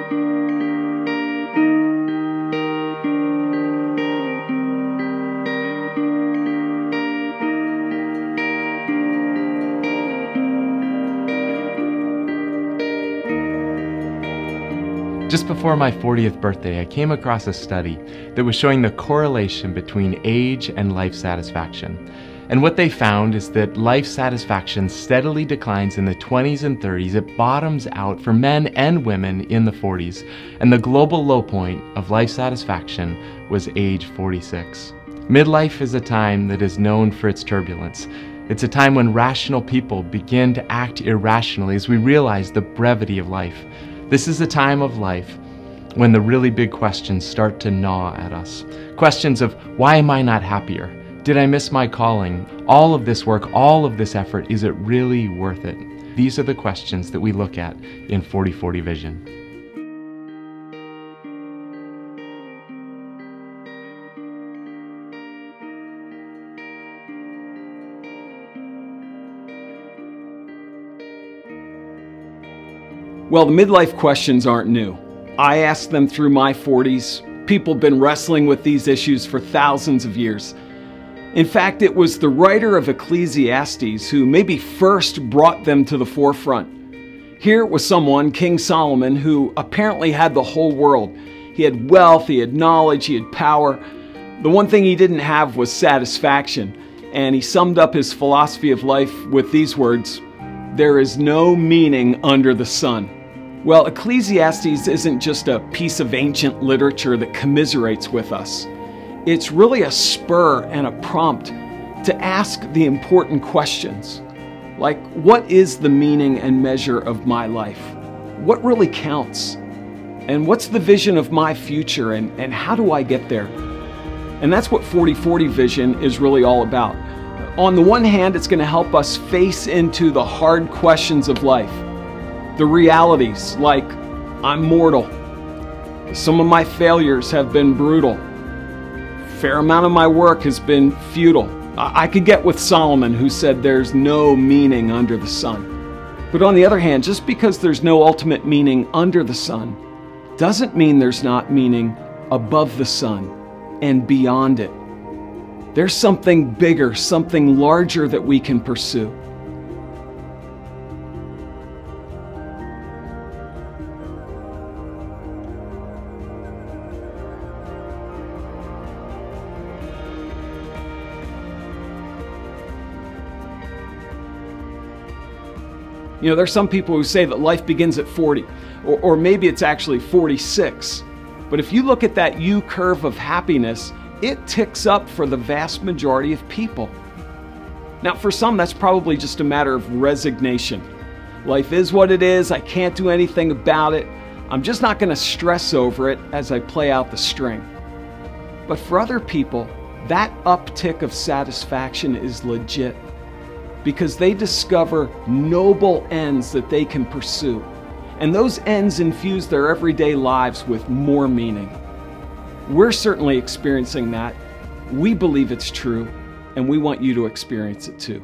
Just before my 40th birthday, I came across a study that was showing the correlation between age and life satisfaction. And what they found is that life satisfaction steadily declines in the 20s and 30s. It bottoms out for men and women in the 40s. And the global low point of life satisfaction was age 46. Midlife is a time that is known for its turbulence. It's a time when rational people begin to act irrationally as we realize the brevity of life. This is a time of life when the really big questions start to gnaw at us. Questions of, why am I not happier? Did I miss my calling? All of this work, all of this effort, is it really worth it? These are the questions that we look at in 40/40 Vision. Well, the midlife questions aren't new. I asked them through my 40s. People have been wrestling with these issues for thousands of years. In fact, it was the writer of Ecclesiastes who maybe first brought them to the forefront. Here was someone, King Solomon, who apparently had the whole world. He had wealth, he had knowledge, he had power. The one thing he didn't have was satisfaction. And he summed up his philosophy of life with these words, "There is no meaning under the sun." Well, Ecclesiastes isn't just a piece of ancient literature that commiserates with us. It's really a spur and a prompt to ask the important questions. Like, what is the meaning and measure of my life? What really counts? And what's the vision of my future, and how do I get there? And that's what 40/40 Vision is really all about. On the one hand, it's going to help us face into the hard questions of life. The realities, like, I'm mortal. Some of my failures have been brutal. A fair amount of my work has been futile. I could get with Solomon, who said there's no meaning under the sun. But on the other hand, just because there's no ultimate meaning under the sun, doesn't mean there's not meaning above the sun and beyond it. There's something bigger, something larger that we can pursue. You know, there's some people who say that life begins at 40, or maybe it's actually 46. But if you look at that U curve of happiness, it ticks up for the vast majority of people. Now, for some, that's probably just a matter of resignation. Life is what it is. I can't do anything about it. I'm just not going to stress over it as I play out the string. But for other people, that uptick of satisfaction is legit, because they discover noble ends that they can pursue. And those ends infuse their everyday lives with more meaning. We're certainly experiencing that. We believe it's true, and we want you to experience it too.